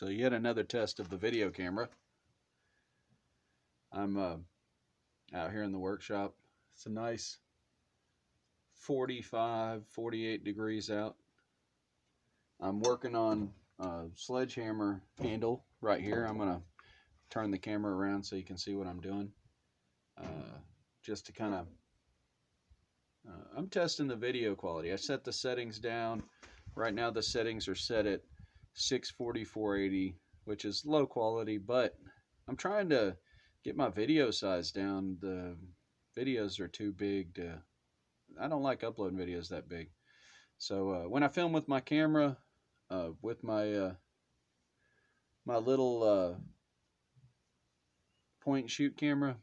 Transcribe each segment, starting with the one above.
So yet another test of the video camera. I'm out here in the workshop. It's a nice 45, 48 degrees out. I'm working on a sledgehammer handle right here. I'm gonna turn the camera around so you can see what I'm doing. Just to kind of, I'm testing the video quality. I set the settings down. Right now the settings are set at 640, 480, which is low quality, but I'm trying to get my video size down. The videos are too big to, I don't like uploading videos that big. So when I film with my camera, with my my little point and shoot camera,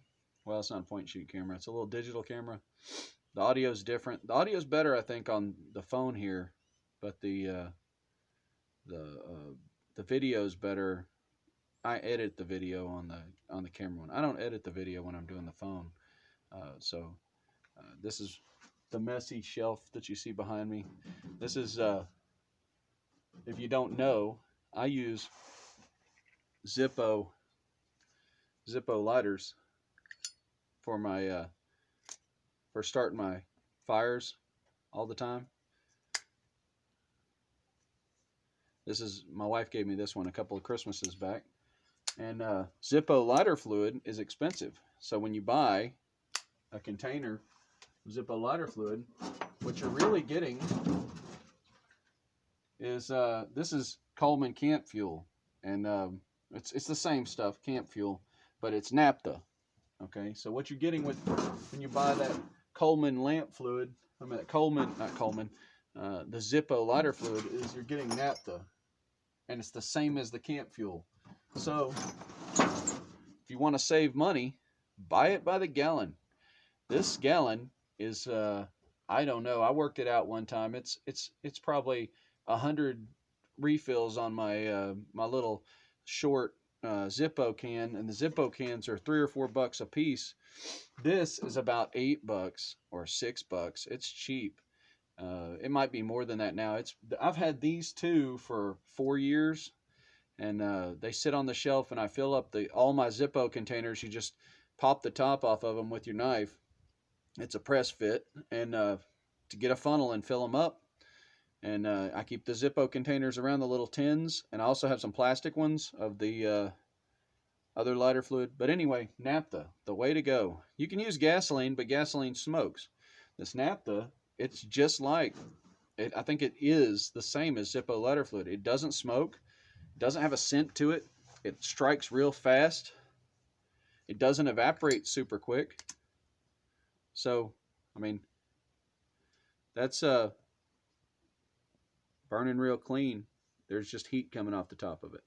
well, it's not a point and shoot camera, it's a little digital camera. The audio is different. The audio is better, I think, on the phone here, but the video is better. I edit the video on the camera one. I don't edit the video when I'm doing the phone. This is the messy shelf that you see behind me. This is, if you don't know, I use Zippo lighters for my for starting my fires all the time. This is, my wife gave me this one a couple of Christmases back. And Zippo lighter fluid is expensive. So when you buy a container of Zippo lighter fluid, what you're really getting is, this is Coleman camp fuel. And it's the same stuff, camp fuel, but it's naphtha. Okay, so what you're getting with when you buy that Coleman lamp fluid, the Zippo lighter fluid, is you're getting naphtha. And it's the same as the camp fuel. So if you want to save money, buy it by the gallon. This gallon is, I don't know, I worked it out one time. It's probably 100 refills on my my little short Zippo can, and the Zippo cans are $3 or $4 a piece. This is about $8 or $6. It's cheap. It might be more than that now. I've had these two for 4 years, and they sit on the shelf, and I fill up all my Zippo containers. You just pop the top off of them with your knife. It's a press fit, and to get a funnel and fill them up. And I keep the Zippo containers around the little tins, and I also have some plastic ones of the other lighter fluid. But anyway, naphtha, the way to go. You can use gasoline, but gasoline smokes. This naphtha, it's just like, I think it is the same as Zippo lighter fluid. It doesn't smoke. It doesn't have a scent to it. It strikes real fast. It doesn't evaporate super quick. So, I mean, that's burning real clean. There's just heat coming off the top of it.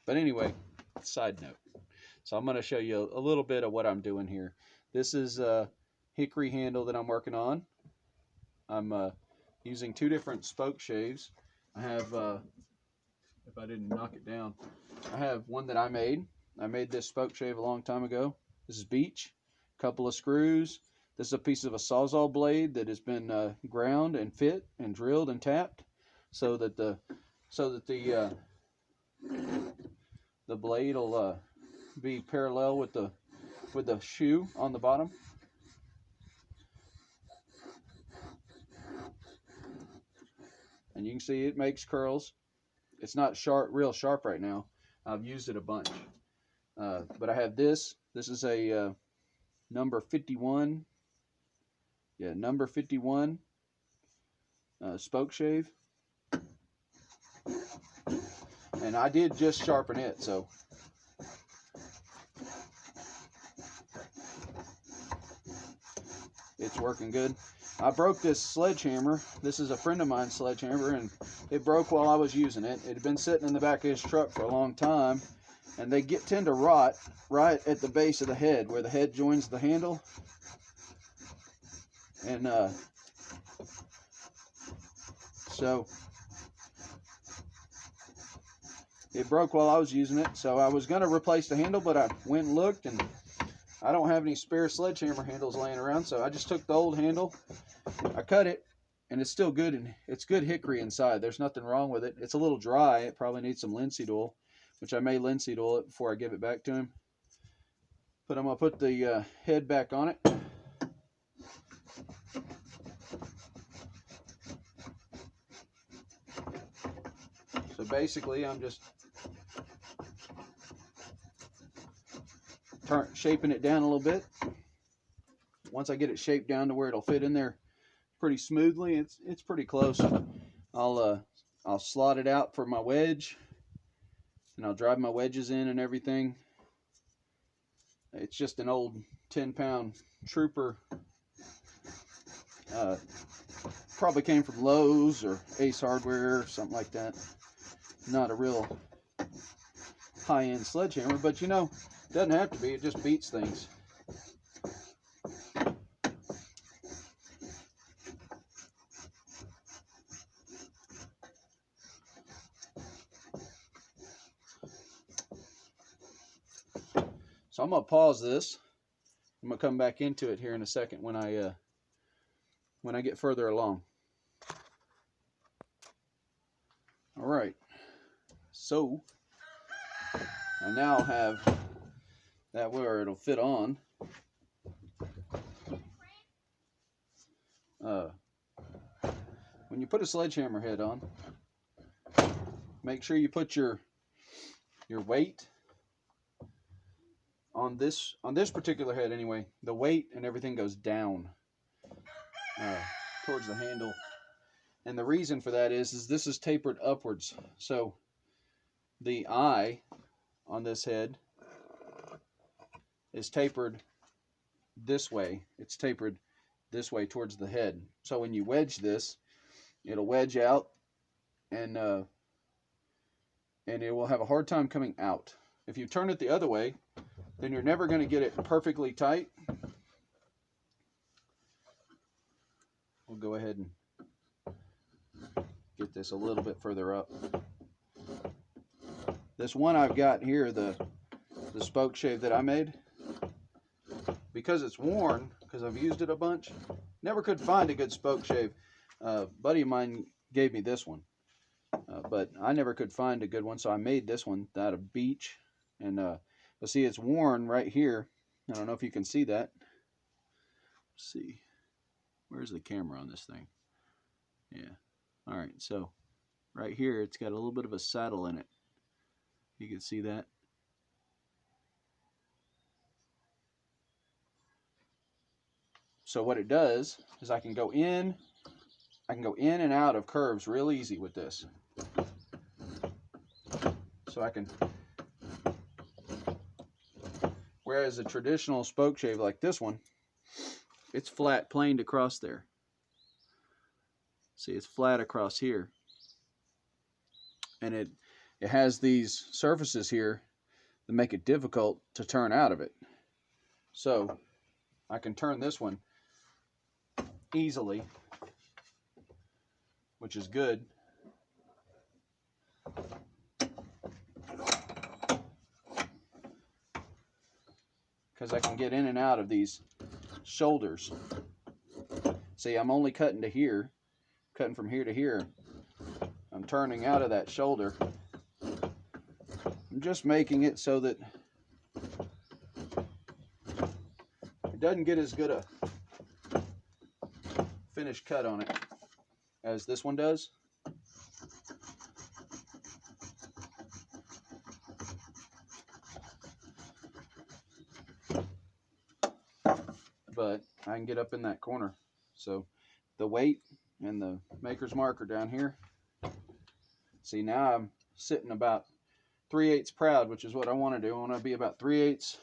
But anyway, side note. So I'm going to show you a little bit of what I'm doing here. This is a hickory handle that I'm working on. I'm using two different Spokeshaves. I have, if I didn't knock it down, I have one that I made. I made this Spokeshave a long time ago. This is beech, a couple of screws. This is a piece of a Sawzall blade that has been ground and fit and drilled and tapped, so that the blade will be parallel with the shoe on the bottom. And you can see it makes curls. It's not sharp, real sharp right now. I've used it a bunch. But I have this. This is a number 51. Yeah, number 51 Spokeshave. And I did just sharpen it, so. It's working good. I broke this sledgehammer. This is a friend of mine's sledgehammer, and it broke while I was using it. It had been sitting in the back of his truck for a long time, and they tend to rot right at the base of the head, where the head joins the handle. And so it broke while I was using it. So I was going to replace the handle, but I went and looked, and I don't have any spare sledgehammer handles laying around, so I just took the old handle, I cut it, and it's still good, and it's good hickory inside. There's nothing wrong with it. It's a little dry. It probably needs some linseed oil, which I may linseed oil it before I give it back to him. But I'm going to put the head back on it. So basically, I'm just shaping it down a little bit. Once I get it shaped down to where it'll fit in there pretty smoothly, it's pretty close. I'll slot it out for my wedge, and I'll drive my wedges in and everything. It's just an old 10-pound Trooper. Probably came from Lowe's or Ace Hardware or something like that. Not a real high-end sledgehammer, but you know, it doesn't have to be. It just beats things. So I'm gonna pause this. I'm gonna come back into it here in a second when I get further along. All right. So I now have that where it'll fit on. When you put a sledgehammer head on, make sure you put your weight on this particular head anyway. The weight and everything goes down towards the handle, and the reason for that is this is tapered upwards. So the eye on this head is tapered this way. It's tapered this way towards the head. So when you wedge this, it'll wedge out, and it will have a hard time coming out. If you turn it the other way, then you're never going to get it perfectly tight. We'll go ahead and get this a little bit further up. This one I've got here, the Spokeshave that I made, because it's worn, because I've used it a bunch, never could find a good Spokeshave. A buddy of mine gave me this one, but I never could find a good one, so I made this one out of beech. And you'll see it's worn right here. I don't know if you can see that. Let's see. Where's the camera on this thing? Yeah. All right, so right here it's got a little bit of a saddle in it. You can see that. So what it does is I can go in and out of curves real easy with this. So I can, whereas a traditional Spokeshave like this one, it's flat planed across there. See, it's flat across here. And it has these surfaces here that make it difficult to turn out of it. So I can turn this one easily, which is good. Because I can get in and out of these shoulders. See, I'm only cutting to here, cutting from here to here. I'm turning out of that shoulder. I'm just making it so that it doesn't get as good a finished cut on it as this one does. But I can get up in that corner. So the weight and the maker's mark are down here. See, now I'm sitting about 3/8 proud, which is what I want to do. I want to be about 3/8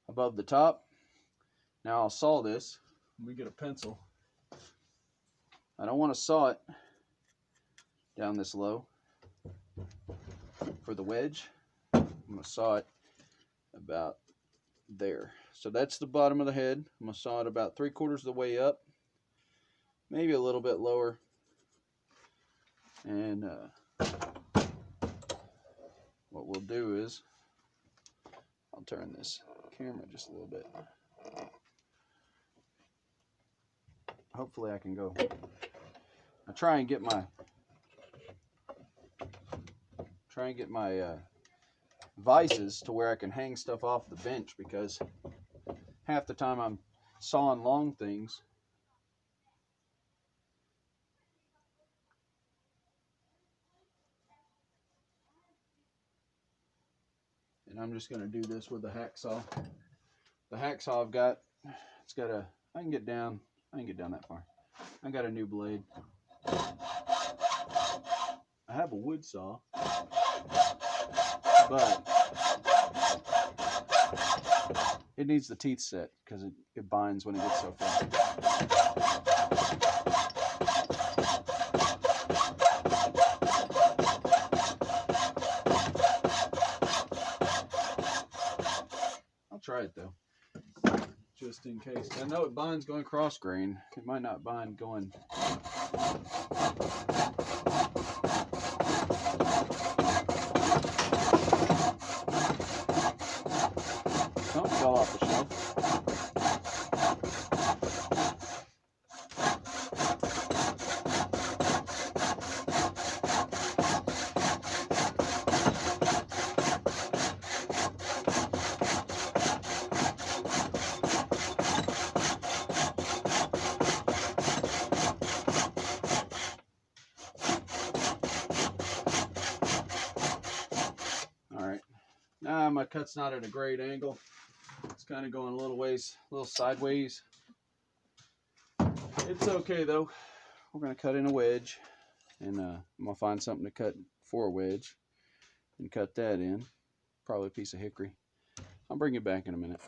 above the top. Now I'll saw this. Let me get a pencil. I don't want to saw it down this low for the wedge. I'm going to saw it about there. So that's the bottom of the head. I'm going to saw it about 3/4 of the way up, maybe a little bit lower. And what we'll do is, I'll turn this camera just a little bit. Hopefully I can go I try and get my vices to where I can hang stuff off the bench, because half the time I'm sawing long things. And I'm just going to do this with the hacksaw. The hacksaw I've got, it's got a, I can get down that far. I got a new blade. I have a wood saw, but it needs the teeth set because it binds when it gets so far. I'll try it though, just in case. I know it binds going cross grain. It might not bind going. Something fell off the shelf. All right, now my cut's not at a great angle. It's kind of going a little sideways. It's okay though. We're gonna cut in a wedge, and I'm gonna find something to cut for a wedge and cut that in. Probably a piece of hickory. I'll bring it back in a minute.